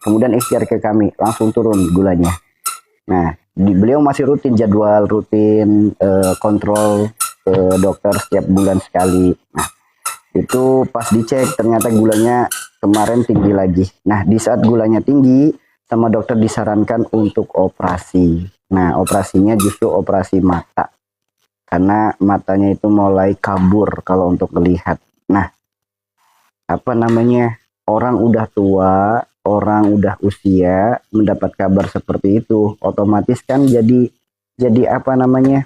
kemudian ikhtiar ke kami, langsung turun gulanya. Nah, beliau masih rutin jadwal, rutin kontrol ke dokter setiap bulan sekali. Nah, itu pas dicek ternyata gulanya kemarin tinggi lagi. Nah, di saat gulanya tinggi, sama dokter disarankan untuk operasi. Nah, operasinya justru operasi mata. Karena matanya itu mulai kabur kalau untuk melihat. Nah, apa namanya, orang udah tua, orang udah usia mendapat kabar seperti itu, otomatis kan jadi apa namanya,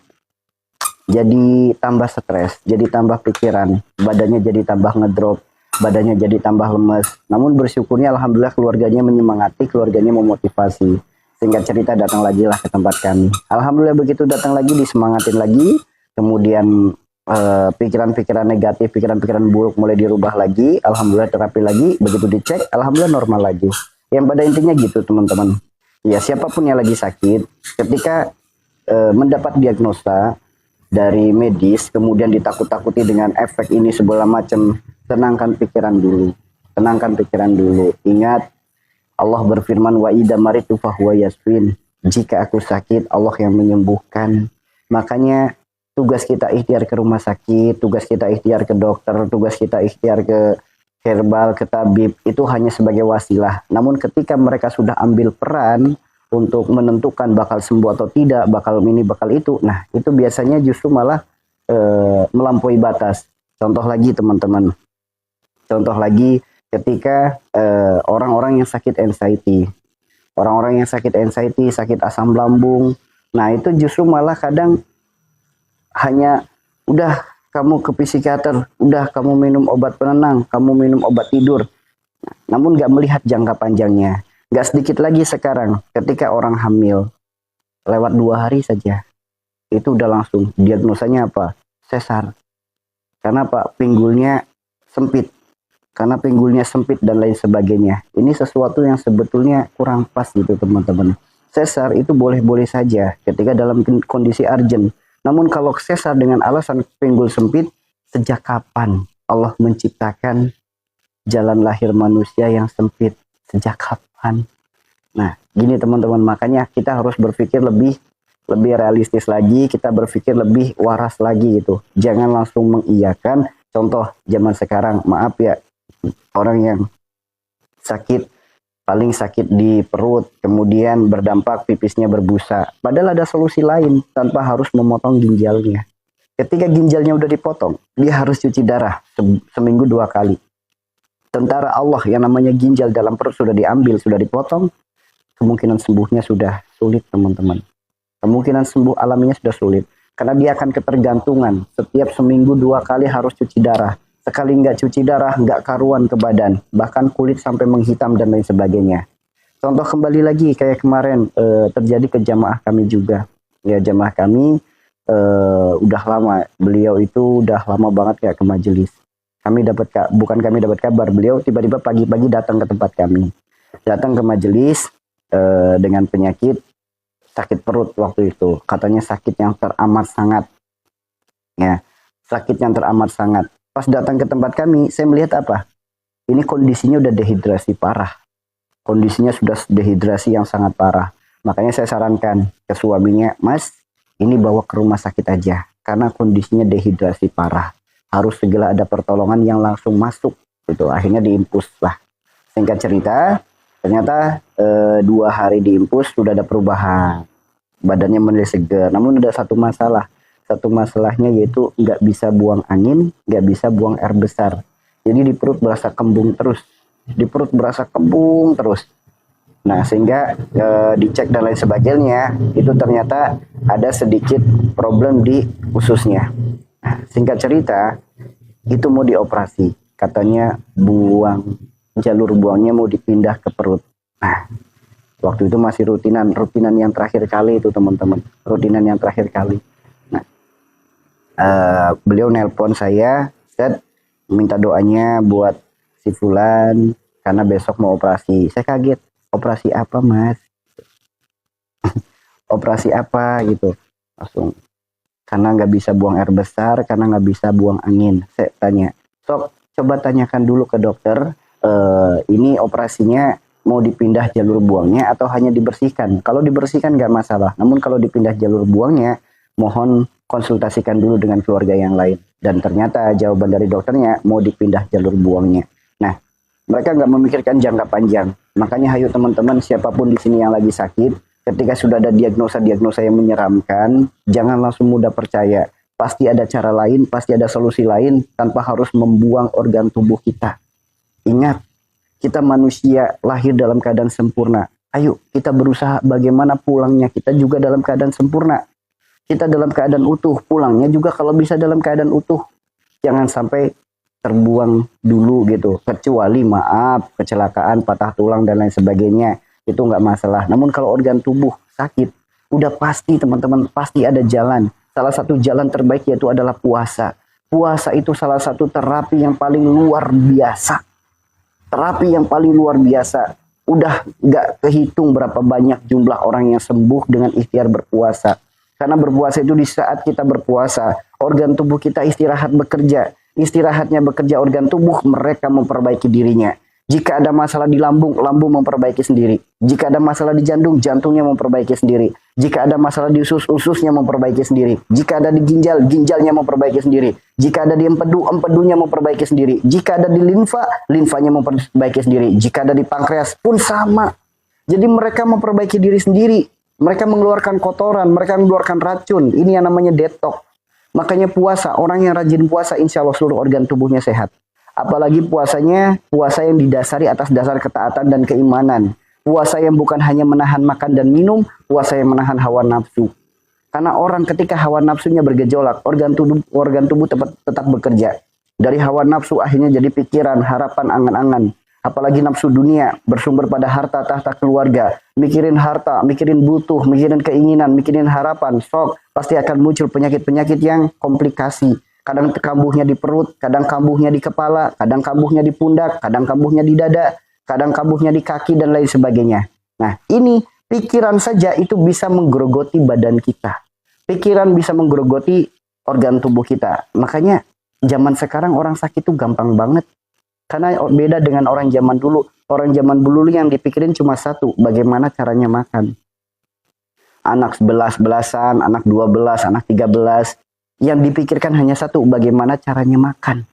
jadi tambah stres, jadi tambah pikiran, badannya jadi tambah ngedrop, badannya jadi tambah lemes. Namun bersyukurnya alhamdulillah keluarganya menyemangati, keluarganya memotivasi. Singkat cerita datang lagi lah ke tempat kami. Alhamdulillah begitu datang lagi disemangatin lagi, kemudian pikiran-pikiran negatif, pikiran-pikiran buruk mulai dirubah lagi, alhamdulillah terapi lagi, begitu dicek, alhamdulillah normal lagi. Yang pada intinya gitu teman-teman. Ya siapapun yang lagi sakit, ketika mendapat diagnosa dari medis, kemudian ditakut-takuti dengan efek ini segala macam, tenangkan pikiran dulu. Tenangkan pikiran dulu. Ingat, Allah berfirman, wa idza maritu fahuwa yasfin. Jika aku sakit, Allah yang menyembuhkan. Makanya tugas kita ikhtiar ke rumah sakit, tugas kita ikhtiar ke dokter, tugas kita ikhtiar ke herbal, ke tabib, itu hanya sebagai wasilah. Namun ketika mereka sudah ambil peran untuk menentukan bakal sembuh atau tidak, bakal ini, bakal itu, nah itu biasanya justru malah melampaui batas. Contoh lagi teman-teman, contoh lagi ketika orang-orang yang sakit anxiety, orang-orang yang sakit anxiety, sakit asam lambung, nah itu justru malah kadang hanya udah kamu ke psikiater, udah kamu minum obat penenang, kamu minum obat tidur, namun gak melihat jangka panjangnya. Gak sedikit lagi sekarang ketika orang hamil, lewat 2 hari saja, itu udah langsung diagnosanya apa? Sesar. Karena Pak, pinggulnya sempit. Karena pinggulnya sempit dan lain sebagainya. Ini sesuatu yang sebetulnya kurang pas gitu teman-teman. Sesar itu boleh-boleh saja ketika dalam kondisi urgent. Namun kalau sesar dengan alasan pinggul sempit, sejak kapan Allah menciptakan jalan lahir manusia yang sempit? Sejak kapan? Nah, gini teman-teman, makanya kita harus berpikir lebih realistis lagi, kita berpikir lebih waras lagi gitu. Jangan langsung mengiyakan. Contoh zaman sekarang, maaf ya, orang yang sakit, paling sakit di perut, kemudian berdampak pipisnya berbusa. Padahal ada solusi lain tanpa harus memotong ginjalnya. Ketika ginjalnya udah dipotong, dia harus cuci darah seminggu 2 kali. Tentara Allah yang namanya ginjal dalam perut sudah diambil, sudah dipotong, kemungkinan sembuhnya sudah sulit teman-teman. Kemungkinan sembuh alaminya sudah sulit. Karena dia akan ketergantungan. Setiap seminggu 2 kali harus cuci darah. Sekali nggak cuci darah, nggak karuan ke badan. Bahkan kulit sampai menghitam dan lain sebagainya. Contoh kembali lagi kayak kemarin terjadi ke jamaah kami juga. Ya jamaah kami udah lama. Beliau itu udah lama banget kayak ke majelis. Kami dapat kabar, beliau tiba-tiba pagi-pagi datang ke tempat kami. Datang ke majelis dengan penyakit sakit perut waktu itu. Katanya sakit yang teramat sangat. Ya, sakit yang teramat sangat. Pas datang ke tempat kami, saya melihat apa? Ini kondisinya udah dehidrasi parah. Kondisinya sudah dehidrasi yang sangat parah. Makanya saya sarankan ke suaminya, Mas, ini bawa ke rumah sakit aja. Karena kondisinya dehidrasi parah. Harus segera ada pertolongan yang langsung masuk. Gitu. Akhirnya diimpus lah. Singkat cerita, ternyata 2 hari diimpus sudah ada perubahan. Badannya mulai segar. Namun ada satu masalah. Satu masalahnya yaitu nggak bisa buang angin, nggak bisa buang air besar. Jadi di perut berasa kembung terus. Di perut berasa kembung terus. Nah sehingga dicek dan lain sebagainya, itu ternyata ada sedikit problem di ususnya. Nah, singkat cerita, itu mau dioperasi. Katanya jalur buangnya mau dipindah ke perut. Nah, waktu itu masih rutinan yang terakhir kali itu teman-teman. Rutinan yang terakhir kali. Nah, beliau nelpon saya, minta doanya buat si Fulan, karena besok mau operasi. Saya kaget, operasi apa Mas? Operasi apa gitu. Langsung. Karena nggak bisa buang air besar, karena nggak bisa buang angin. Saya tanya, sok coba tanyakan dulu ke dokter, ini operasinya mau dipindah jalur buangnya atau hanya dibersihkan. Kalau dibersihkan nggak masalah, namun kalau dipindah jalur buangnya, mohon konsultasikan dulu dengan keluarga yang lain. Dan ternyata jawaban dari dokternya mau dipindah jalur buangnya. Nah, mereka nggak memikirkan jangka panjang. Makanya hayo teman-teman, siapapun di sini yang lagi sakit, ketika sudah ada diagnosa-diagnosa yang menyeramkan, jangan langsung mudah percaya. Pasti ada cara lain, pasti ada solusi lain tanpa harus membuang organ tubuh kita. Ingat, kita manusia lahir dalam keadaan sempurna. Ayo, kita berusaha bagaimana pulangnya kita juga dalam keadaan sempurna. Kita dalam keadaan utuh, pulangnya juga kalau bisa dalam keadaan utuh. Jangan sampai terbuang dulu gitu. Kecuali maaf, kecelakaan, patah tulang dan lain sebagainya. Itu nggak masalah. Namun kalau organ tubuh sakit, udah pasti teman-teman, pasti ada jalan. Salah satu jalan terbaik yaitu adalah puasa. Puasa itu salah satu terapi yang paling luar biasa. Terapi yang paling luar biasa. Udah nggak kehitung berapa banyak jumlah orang yang sembuh dengan ikhtiar berpuasa. Karena berpuasa itu di saat kita berpuasa, organ tubuh kita istirahat bekerja. Istirahatnya bekerja organ tubuh, mereka memperbaiki dirinya. Jika ada masalah di lambung, lambung memperbaiki sendiri. Jika ada masalah di jantung, jantungnya memperbaiki sendiri. Jika ada masalah di usus, ususnya memperbaiki sendiri. Jika ada di ginjal, ginjalnya memperbaiki sendiri. Jika ada di empedu, empedunya memperbaiki sendiri. Jika ada di limfa, limfanya memperbaiki sendiri. Jika ada di pankreas pun sama. Jadi mereka memperbaiki diri sendiri. Mereka mengeluarkan kotoran, mereka mengeluarkan racun. Ini yang namanya detox. Makanya puasa, orang yang rajin puasa, insya Allah seluruh organ tubuhnya sehat. Apalagi puasanya, puasa yang didasari atas dasar ketaatan dan keimanan. Puasa yang bukan hanya menahan makan dan minum, puasa yang menahan hawa nafsu. Karena orang ketika hawa nafsunya bergejolak, organ tubuh tetap bekerja. Dari hawa nafsu akhirnya jadi pikiran, harapan, angan-angan. Apalagi nafsu dunia, bersumber pada harta, tahta, keluarga. Mikirin harta, mikirin butuh, mikirin keinginan, mikirin harapan, sok. Pasti akan muncul penyakit-penyakit yang komplikasi. Kadang kambuhnya di perut, kadang kambuhnya di kepala, kadang kambuhnya di pundak, kadang kambuhnya di dada, kadang kambuhnya di kaki, dan lain sebagainya. Nah, ini pikiran saja itu bisa menggerogoti badan kita. Pikiran bisa menggerogoti organ tubuh kita. Makanya zaman sekarang orang sakit itu gampang banget. Karena beda dengan orang zaman dulu. Orang zaman dulu yang dipikirin cuma satu, bagaimana caranya makan. Anak 11-belasan, anak 12, anak 13. Yang dipikirkan hanya satu, bagaimana caranya makan.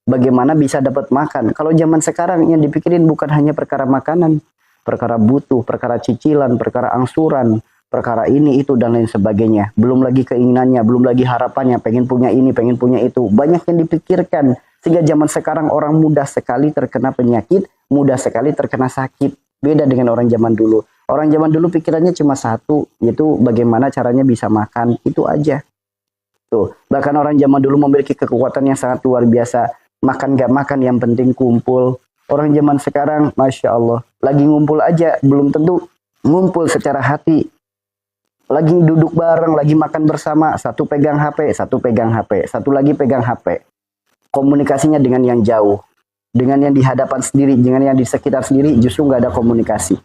Bagaimana bisa dapat makan. Kalau zaman sekarang yang dipikirin bukan hanya perkara makanan. Perkara butuh, perkara cicilan, perkara angsuran, perkara ini, itu, dan lain sebagainya. Belum lagi keinginannya, belum lagi harapannya, pengen punya ini, pengen punya itu. Banyak yang dipikirkan. Sehingga zaman sekarang orang mudah sekali terkena penyakit, mudah sekali terkena sakit. Beda dengan orang zaman dulu. Orang zaman dulu pikirannya cuma satu, yaitu bagaimana caranya bisa makan. Itu aja. Tuh, bahkan orang zaman dulu memiliki kekuatan yang sangat luar biasa. Makan gak makan, yang penting kumpul. Orang zaman sekarang, Masya Allah, lagi ngumpul aja, belum tentu ngumpul secara hati. Lagi duduk bareng, lagi makan bersama, satu pegang HP, satu pegang HP, satu lagi pegang HP. Komunikasinya dengan yang jauh. Dengan yang di hadapan sendiri, dengan yang di sekitar sendiri, justru gak ada komunikasi.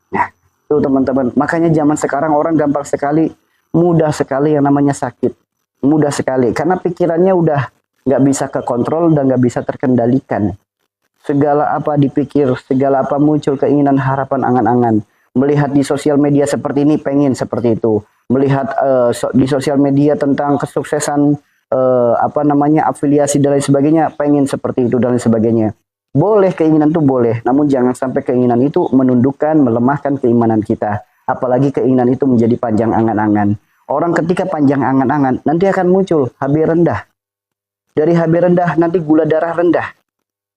Nah, tuh teman-teman, makanya zaman sekarang orang gampang sekali, mudah sekali yang namanya sakit. Mudah sekali, karena pikirannya udah nggak bisa kekontrol dan nggak bisa terkendalikan. Segala apa dipikir, segala apa muncul keinginan, harapan, angan-angan. Melihat di sosial media seperti ini, pengen seperti itu. Melihat di sosial media tentang kesuksesan, afiliasi dan lain sebagainya, pengen seperti itu dan lain sebagainya. Boleh, keinginan itu boleh, namun jangan sampai keinginan itu menundukkan, melemahkan keimanan kita. Apalagi keinginan itu menjadi panjang angan-angan. Orang ketika panjang angan-angan, nanti akan muncul HB rendah. Dari HB rendah, nanti gula darah rendah.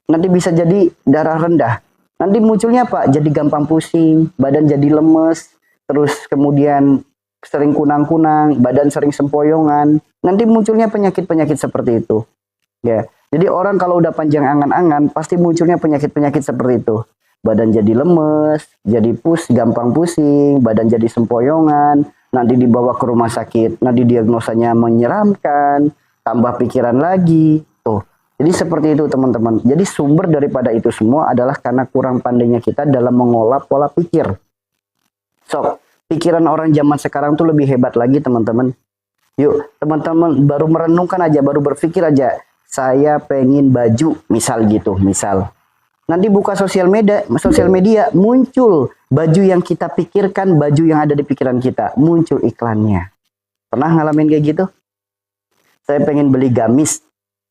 Nanti bisa jadi darah rendah. Nanti munculnya apa? Jadi gampang pusing, badan jadi lemes, terus kemudian sering kunang-kunang, badan sering sempoyongan. Nanti munculnya penyakit-penyakit seperti itu. Ya, jadi orang kalau udah panjang angan-angan, pasti munculnya penyakit-penyakit seperti itu. Badan jadi lemes, jadi gampang pusing, badan jadi sempoyongan. Nanti dibawa ke rumah sakit, nanti diagnosanya menyeramkan, tambah pikiran lagi. Tuh. Jadi seperti itu teman-teman. Jadi sumber daripada itu semua adalah karena kurang pandainya kita dalam mengolah pola pikir. So, pikiran orang zaman sekarang tuh lebih hebat lagi teman-teman. Yuk, teman-teman baru merenungkan aja, baru berpikir aja. Saya pengen baju, misal gitu, misal. Nanti buka sosial media muncul baju yang kita pikirkan, baju yang ada di pikiran kita, muncul iklannya. Pernah ngalamin kayak gitu? Saya pengen beli gamis.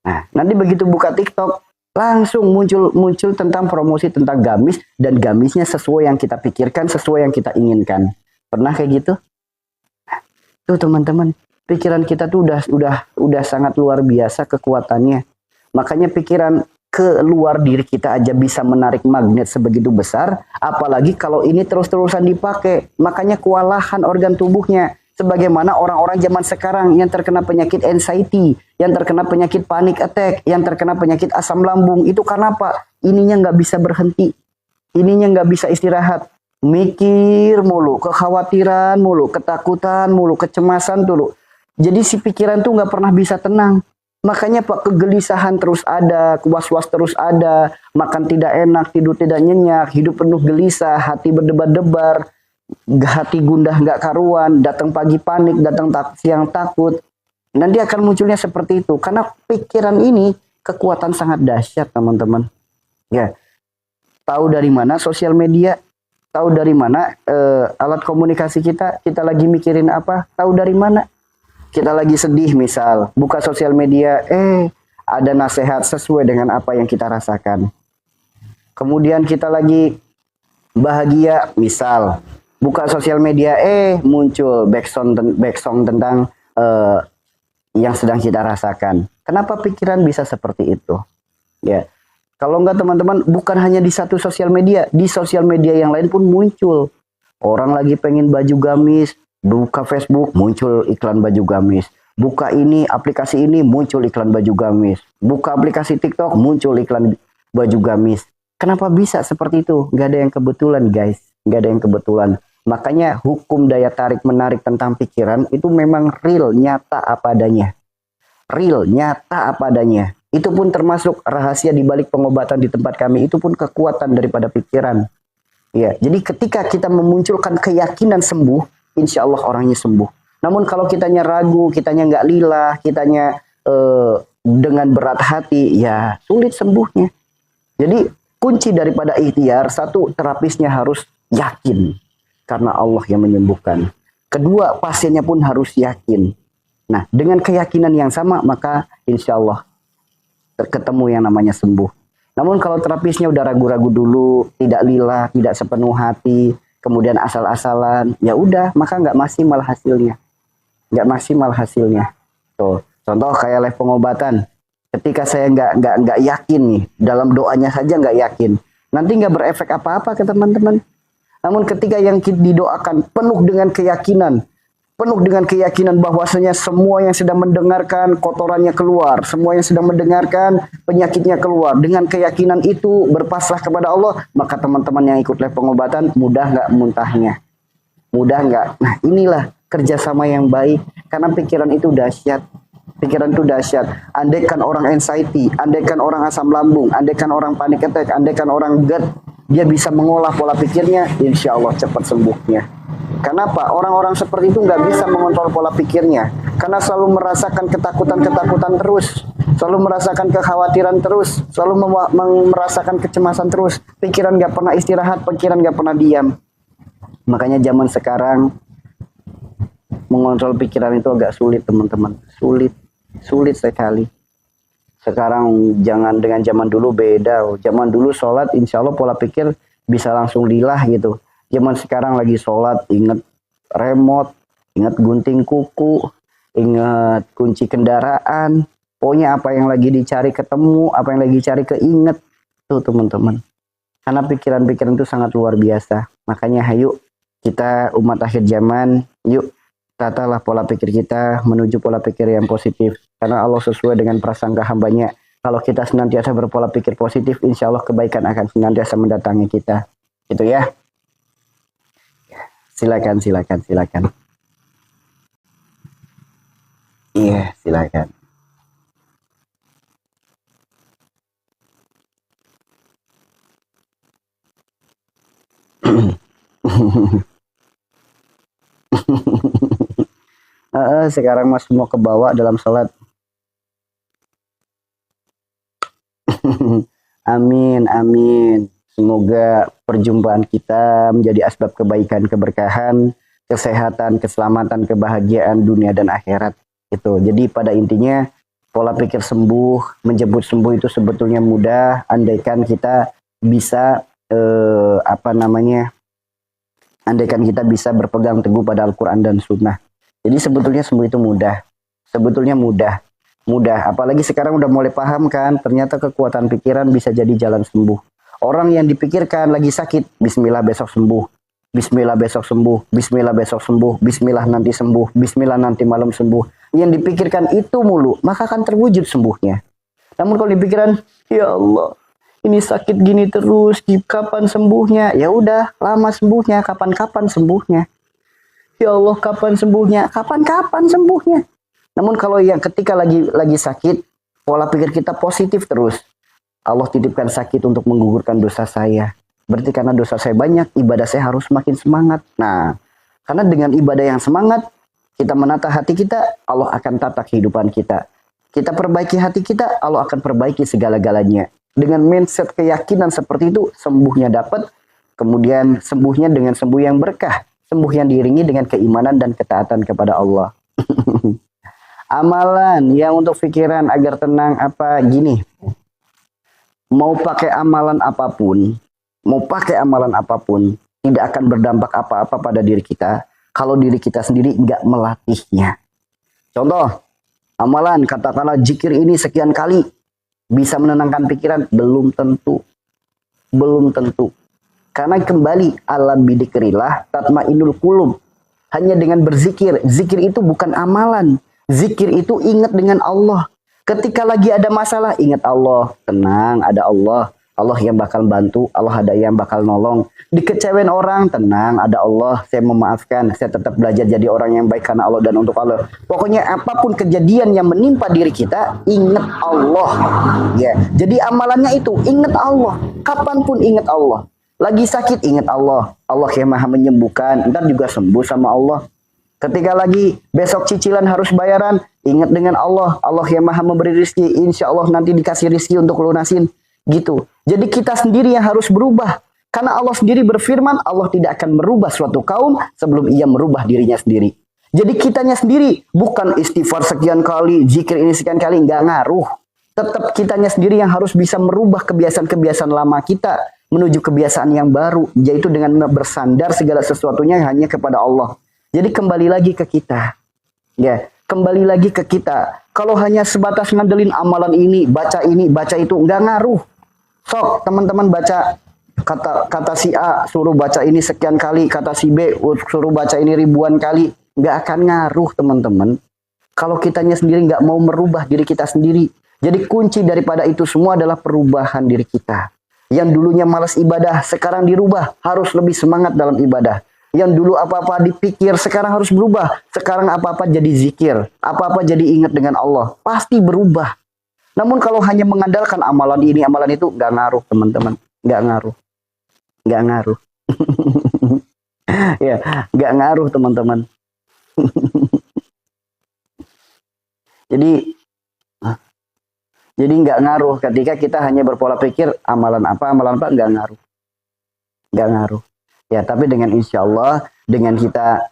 Nah, nanti begitu buka TikTok, langsung muncul tentang promosi tentang gamis, dan gamisnya sesuai yang kita pikirkan, sesuai yang kita inginkan. Pernah kayak gitu? Tuh teman-teman, pikiran kita tuh udah sangat luar biasa kekuatannya. Makanya pikiran ke luar diri kita aja bisa menarik magnet sebegitu besar, apalagi kalau ini terus-terusan dipakai. Makanya kewalahan organ tubuhnya. Sebagaimana orang-orang zaman sekarang yang terkena penyakit anxiety, yang terkena penyakit panic attack, yang terkena penyakit asam lambung, itu karena apa? Ininya nggak bisa berhenti, ininya nggak bisa istirahat, mikir mulu, kekhawatiran mulu, ketakutan mulu, kecemasan dulu. Jadi si pikiran tuh nggak pernah bisa tenang. Makanya Pak, kegelisahan terus ada, was-was terus ada, makan tidak enak, tidur tidak nyenyak, hidup penuh gelisah, hati berdebar-debar, hati gundah nggak karuan, datang pagi panik, datang siang takut. Nanti akan munculnya seperti itu, karena pikiran ini kekuatan sangat dahsyat teman-teman. Ya, tahu dari mana sosial media? Tahu dari mana alat komunikasi kita? Kita lagi mikirin apa? Tahu dari mana? Kita lagi sedih misal, buka sosial media, ada nasihat sesuai dengan apa yang kita rasakan. Kemudian kita lagi bahagia misal, buka sosial media, muncul back song tentang yang sedang kita rasakan. Kenapa pikiran bisa seperti itu? Ya, kalau enggak teman-teman, bukan hanya di satu sosial media, di sosial media yang lain pun muncul. Orang lagi pengen baju gamis, buka Facebook, muncul iklan baju gamis. Buka ini, aplikasi ini, muncul iklan baju gamis. Buka aplikasi TikTok, muncul iklan baju gamis. Kenapa bisa seperti itu? Nggak ada yang kebetulan guys, nggak ada yang kebetulan. Makanya hukum daya tarik menarik tentang pikiran itu memang real, nyata apa adanya. Real, nyata apa adanya. Itu pun termasuk rahasia di balik pengobatan di tempat kami, itu pun kekuatan daripada pikiran. Ya, jadi ketika kita memunculkan keyakinan sembuh, insya Allah orangnya sembuh. Namun kalau kitanya ragu, kitanya nggak lillah, kitanya dengan berat hati, ya sulit sembuhnya. Jadi kunci daripada ikhtiar, satu, terapisnya harus yakin. Karena Allah yang menyembuhkan. Kedua, pasiennya pun harus yakin. Nah, dengan keyakinan yang sama, maka insya Allah ketemu yang namanya sembuh. Namun kalau terapisnya udah ragu-ragu dulu, tidak lillah, tidak sepenuh hati, kemudian asal-asalan, ya udah, maka nggak maksimal hasilnya. Nggak maksimal hasilnya. Tuh, contoh kayak live pengobatan. Ketika saya nggak yakin nih, dalam doanya saja nggak yakin, nanti nggak berefek apa-apa ke teman-teman. Namun ketika yang didoakan penuh dengan keyakinan bahwasanya semua yang sedang mendengarkan kotorannya keluar, semua yang sedang mendengarkan penyakitnya keluar, dengan keyakinan itu berpasrah kepada Allah, maka teman-teman yang ikut live pengobatan mudah nggak muntahnya, mudah nggak. Nah, inilah kerjasama yang baik, karena pikiran itu dahsyat. Pikiran itu dahsyat. Andaikan orang anxiety, andaikan orang asam lambung, andaikan orang panic attack, andaikan orang GERD, dia bisa mengolah pola pikirnya, insya Allah cepat sembuhnya. Kenapa? Orang-orang seperti itu nggak bisa mengontrol pola pikirnya, karena selalu merasakan ketakutan-ketakutan terus, selalu merasakan kekhawatiran terus, selalu merasakan kecemasan terus. Pikiran nggak pernah istirahat, pikiran nggak pernah diam. Makanya zaman sekarang mengontrol pikiran itu agak sulit teman-teman, sulit sekali. Sekarang jangan dengan zaman dulu beda. Zaman dulu sholat insya Allah pola pikir bisa langsung lillah gitu. Zaman sekarang lagi sholat ingat remote, ingat gunting kuku, ingat kunci kendaraan. Pokoknya apa yang lagi dicari ketemu, apa yang lagi dicari keinget. Tuh teman-teman. Karena pikiran-pikiran itu sangat luar biasa. Makanya ayo kita umat akhir zaman, yuk tatalah pola pikir kita menuju pola pikir yang positif. Karena Allah sesuai dengan prasangka hambanya. Kalau kita senantiasa berpola pikir positif, insya Allah kebaikan akan senantiasa mendatangi kita. Gitu ya. Silakan. Iya, silakan. Sekarang mas semua kebawa dalam sholat. Amin, amin. Semoga perjumpaan kita menjadi asbab kebaikan, keberkahan, kesehatan, keselamatan, kebahagiaan dunia dan akhirat. Itu. Jadi pada intinya pola pikir sembuh, menjemput sembuh itu sebetulnya mudah. Andaikan kita bisa andaikan kita bisa berpegang teguh pada Al-Quran dan Sunnah. Jadi sebetulnya sembuh itu mudah. Sebetulnya mudah. Mudah. Apalagi sekarang udah mulai paham kan, ternyata kekuatan pikiran bisa jadi jalan sembuh. Orang yang dipikirkan lagi sakit, bismillah besok sembuh. Bismillah besok sembuh. Bismillah besok sembuh. Bismillah nanti sembuh. Bismillah nanti malam sembuh. Yang dipikirkan itu mulu, maka akan terwujud sembuhnya. Namun kalau dipikiran, ya Allah, ini sakit gini terus, kapan sembuhnya? Ya udah, lama sembuhnya, kapan-kapan sembuhnya. Ya Allah, kapan sembuhnya? Kapan-kapan sembuhnya? Namun kalau yang ketika lagi sakit, pola pikir kita positif terus. Allah titipkan sakit untuk menggugurkan dosa saya. Berarti karena dosa saya banyak, ibadah saya harus makin semangat. Nah, karena dengan ibadah yang semangat, kita menata hati kita, Allah akan tata kehidupan kita. Kita perbaiki hati kita, Allah akan perbaiki segala-galanya. Dengan mindset keyakinan seperti itu, sembuhnya dapat. Kemudian sembuhnya dengan sembuh yang berkah. Sembuh yang diiringi dengan keimanan dan ketaatan kepada Allah. Amalan yang untuk pikiran agar tenang apa gini. Mau pakai amalan apapun, tidak akan berdampak apa-apa pada diri kita kalau diri kita sendiri nggak melatihnya. Contoh, amalan katakanlah zikir ini sekian kali bisa menenangkan pikiran, belum tentu. Belum tentu. Karena kembali alam bidikrillah tatmainul qulub. Hanya dengan berzikir, zikir itu bukan amalan. Zikir itu ingat dengan Allah. Ketika lagi ada masalah, ingat Allah. Tenang, ada Allah. Allah yang bakal bantu, Allah ada yang bakal nolong. Dikecewain orang, tenang, ada Allah. Saya memaafkan, saya tetap belajar jadi orang yang baik karena Allah dan untuk Allah. Pokoknya apapun kejadian yang menimpa diri kita, ingat Allah. Ya, jadi amalannya itu, ingat Allah. Kapanpun ingat Allah. Lagi sakit, ingat Allah. Allah yang maha menyembuhkan, ntar juga sembuh sama Allah. Ketika lagi besok cicilan harus bayaran, ingat dengan Allah. Allah yang maha memberi rezeki. Insya Allah nanti dikasih rezeki untuk lunasin. Gitu. Jadi kita sendiri yang harus berubah. Karena Allah sendiri berfirman, Allah tidak akan merubah suatu kaum sebelum ia merubah dirinya sendiri. Jadi kitanya sendiri, bukan istighfar sekian kali, zikir ini sekian kali, nggak ngaruh. Tetap kitanya sendiri yang harus bisa merubah kebiasaan-kebiasaan lama kita menuju kebiasaan yang baru. Yaitu dengan bersandar segala sesuatunya hanya kepada Allah. Jadi kembali lagi ke kita. Ya, kembali lagi ke kita. Kalau hanya sebatas ngandelin amalan ini, baca itu, nggak ngaruh. Sok, teman-teman baca kata si A, suruh baca ini sekian kali, kata si B, suruh baca ini ribuan kali. Nggak akan ngaruh, teman-teman. Kalau kitanya sendiri nggak mau merubah diri kita sendiri. Jadi kunci daripada itu semua adalah perubahan diri kita. Yang dulunya malas ibadah, sekarang dirubah. Harus lebih semangat dalam ibadah. Yang dulu apa-apa dipikir, sekarang harus berubah. Sekarang apa-apa jadi zikir. Apa-apa jadi ingat dengan Allah. Pasti berubah. Namun kalau hanya mengandalkan amalan ini, amalan itu, nggak ngaruh, teman-teman. Nggak ngaruh. Nggak ngaruh. Ya, nggak ngaruh, teman-teman. Jadi nggak ngaruh ketika kita hanya berpola pikir amalan apa, nggak ngaruh. Nggak ngaruh. Ya, tapi dengan insya Allah, dengan kita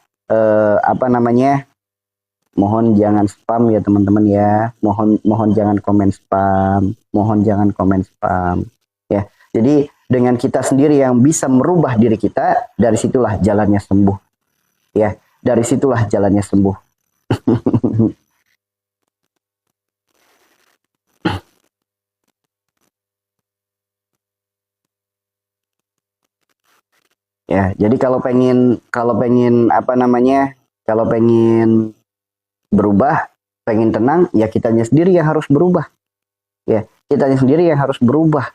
mohon jangan spam ya teman-teman ya. Mohon jangan komen spam. Mohon jangan komen spam. Ya, jadi dengan kita sendiri yang bisa merubah diri kita, dari situlah jalannya sembuh. Ya, dari situlah jalannya sembuh. Ya, jadi kalau pengen berubah, pengen tenang, ya kitanya sendiri yang harus berubah. Ya, kitanya sendiri yang harus berubah.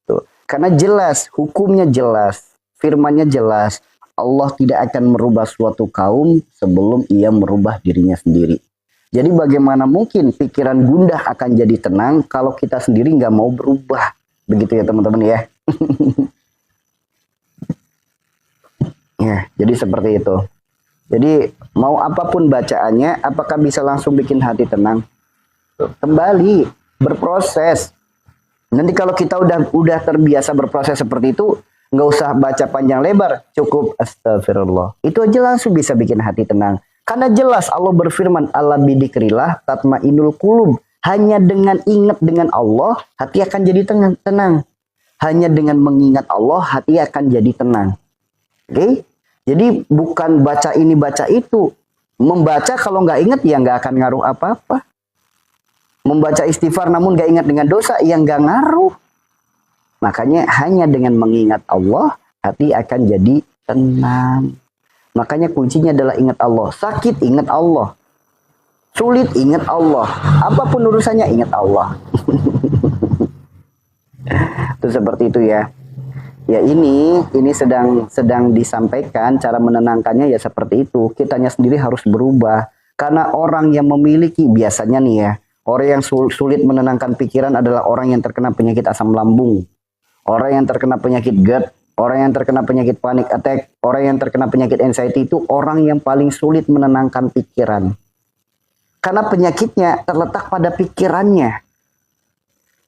Tuh. Karena jelas, hukumnya jelas, firmannya jelas. Allah tidak akan merubah suatu kaum sebelum ia merubah dirinya sendiri. Jadi bagaimana mungkin pikiran gundah akan jadi tenang kalau kita sendiri nggak mau berubah. Begitu ya teman-teman ya. Ya, jadi seperti itu. Jadi mau apapun bacaannya, apakah bisa langsung bikin hati tenang? Kembali berproses. Nanti kalau kita udah terbiasa berproses seperti itu, nggak usah baca panjang lebar, cukup astagfirullah. Itu aja langsung bisa bikin hati tenang. Karena jelas Allah berfirman, "Ala bidzikrillah tatmainul qulub." Hanya dengan ingat dengan Allah, hati akan jadi tenang. Hanya dengan mengingat Allah, hati akan jadi tenang. Oke? Jadi bukan baca ini baca itu. Membaca kalau nggak ingat ya nggak akan ngaruh apa-apa. Membaca istighfar namun nggak ingat dengan dosa ya nggak ngaruh. Makanya hanya dengan mengingat Allah, hati akan jadi tenang. Makanya kuncinya adalah ingat Allah. Sakit, ingat Allah. Sulit, ingat Allah. Apapun urusannya, ingat Allah. Itu seperti itu ya. Ya ini sedang disampaikan cara menenangkannya ya seperti itu. Kitanya sendiri harus berubah. Karena orang yang memiliki, biasanya nih ya, orang yang sulit menenangkan pikiran adalah orang yang terkena penyakit asam lambung. Orang yang terkena penyakit GERD, orang yang terkena penyakit panic attack, orang yang terkena penyakit anxiety itu orang yang paling sulit menenangkan pikiran. Karena penyakitnya terletak pada pikirannya.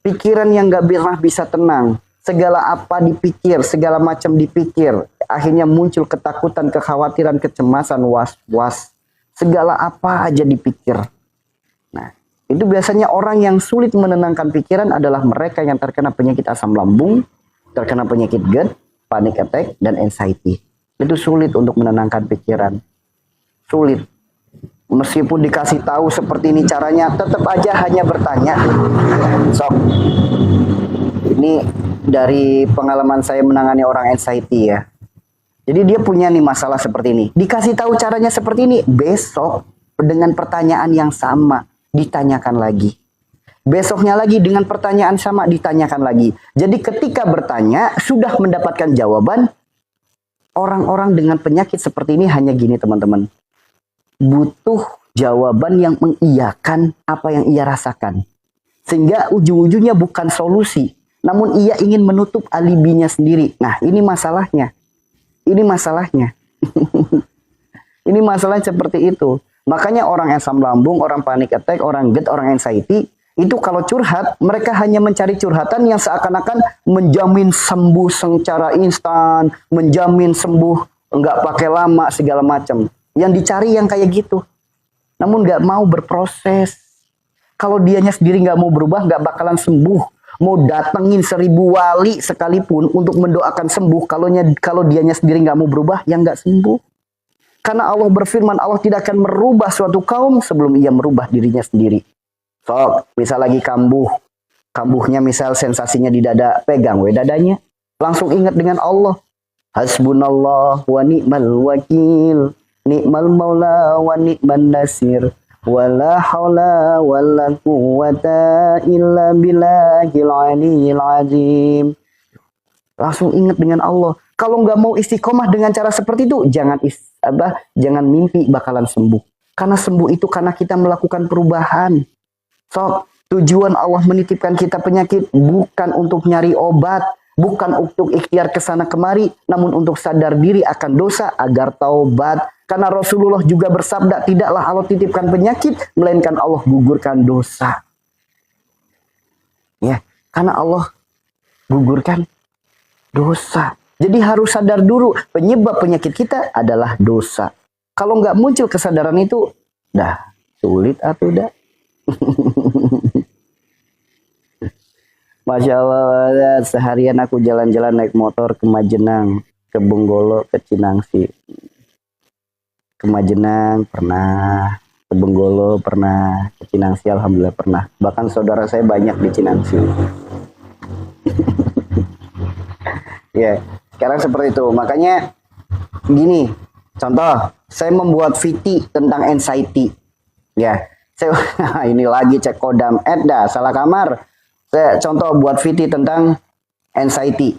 Pikiran yang gak pernah bisa tenang. Segala apa dipikir, segala macam dipikir. Akhirnya muncul ketakutan, kekhawatiran, kecemasan, was-was. Segala apa aja dipikir. Nah, itu biasanya orang yang sulit menenangkan pikiran adalah mereka yang terkena penyakit asam lambung, terkena penyakit GERD, panic attack, dan anxiety. Itu sulit untuk menenangkan pikiran. Sulit. Meskipun dikasih tahu seperti ini caranya, tetap aja hanya bertanya. Sok. Ini dari pengalaman saya menangani orang anxiety ya. Jadi dia punya nih masalah seperti ini. Dikasih tahu caranya seperti ini, besok dengan pertanyaan yang sama ditanyakan lagi. Besoknya lagi dengan pertanyaan sama ditanyakan lagi. Jadi ketika bertanya sudah mendapatkan jawaban. Orang-orang dengan penyakit seperti ini hanya gini teman-teman. Butuh jawaban yang mengiyakan apa yang ia rasakan. Sehingga ujung-ujungnya bukan solusi. Namun ia ingin menutup alibinya sendiri. Nah ini masalahnya. Ini masalahnya. Ini masalah seperti itu. Makanya orang asam lambung, orang panic attack, orang GERD, orang anxiety, itu kalau curhat, mereka hanya mencari curhatan yang seakan-akan menjamin sembuh secara instan, menjamin sembuh, nggak pakai lama, segala macam. Yang dicari yang kayak gitu. Namun nggak mau berproses. Kalau dianya sendiri nggak mau berubah, nggak bakalan sembuh. Mau datengin 1000 wali sekalipun untuk mendoakan sembuh, kalau dianya sendiri nggak mau berubah, ya nggak sembuh. Karena Allah berfirman, Allah tidak akan merubah suatu kaum sebelum ia merubah dirinya sendiri. So, misal lagi kambuhnya misal sensasinya di dada, pegang dadanya. Langsung ingat dengan Allah. Hasbunallah wa ni'mal wakil, ni'mal maula wa ni'man nasir. Wala haula wala quwata illa billahil aliyil azim. Langsung ingat dengan Allah. Kalau nggak mau istiqomah dengan cara seperti itu, jangan mimpi bakalan sembuh. Karena sembuh itu karena kita melakukan perubahan. So, tujuan Allah menitipkan kita penyakit bukan untuk nyari obat, bukan untuk ikhtiar kesana kemari, namun untuk sadar diri akan dosa agar taubat. Karena Rasulullah juga bersabda, tidaklah Allah titipkan penyakit, melainkan Allah gugurkan dosa. Ya, karena Allah gugurkan dosa. Jadi harus sadar dulu penyebab penyakit kita adalah dosa. Kalau nggak muncul kesadaran itu, dah sulit atau dah. Masya Allah, seharian aku jalan-jalan naik motor ke Majenang, ke Benggolo, ke Cinangsi. Ke Majenang pernah, ke Benggolo pernah, ke Cinangsi alhamdulillah pernah. Bahkan saudara saya banyak di Cinangsi. Ya, sekarang seperti itu. Makanya gini, contoh, saya membuat VT tentang anxiety. Ya, saya ini lagi cek kodam, salah kamar. Saya contoh buat VT tentang anxiety.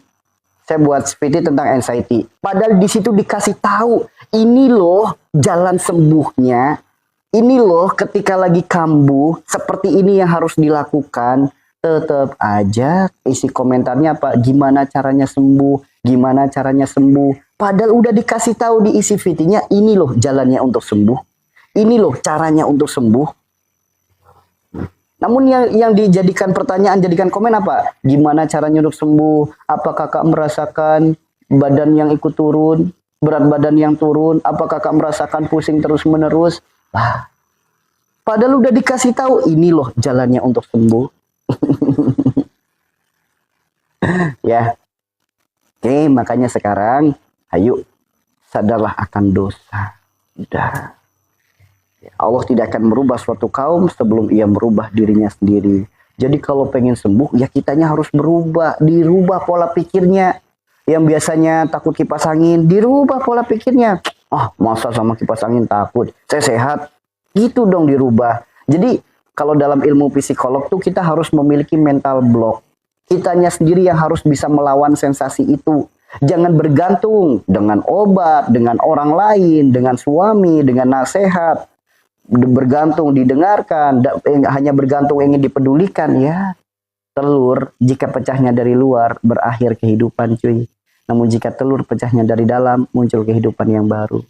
Saya buat VT tentang anxiety. Padahal di situ dikasih tahu, ini loh jalan sembuhnya. Ini loh ketika lagi kambuh, seperti ini yang harus dilakukan. Tetap aja isi komentarnya apa, gimana caranya sembuh, gimana caranya sembuh. Padahal udah dikasih tahu di isi VT-nya, ini loh jalannya untuk sembuh. Ini loh caranya untuk sembuh. Namun yang dijadikan pertanyaan, jadikan komen apa? Gimana caranya untuk sembuh? Apa kakak merasakan badan yang ikut turun? Berat badan yang turun? Apa kakak merasakan pusing terus-menerus? Lah, padahal udah dikasih tahu, ini loh jalannya untuk sembuh. Ya, oke, makanya sekarang, ayo sadarlah akan dosa. Udah. Allah tidak akan merubah suatu kaum sebelum ia merubah dirinya sendiri. Jadi kalau pengen sembuh, ya kitanya harus berubah, dirubah pola pikirnya. Yang biasanya takut kipas angin, dirubah pola pikirnya. Ah, masa sama kipas angin takut? Saya sehat. Gitu dong dirubah. Jadi kalau dalam ilmu psikolog tuh kita harus memiliki mental block. Kitanya sendiri yang harus bisa melawan sensasi itu. Jangan bergantung dengan obat, dengan orang lain, dengan suami, dengan nasihat. Bergantung didengarkan, hanya bergantung ingin dipedulikan, ya. Telur jika pecahnya dari luar berakhir kehidupan, cuy. Namun jika telur pecahnya dari dalam muncul kehidupan yang baru.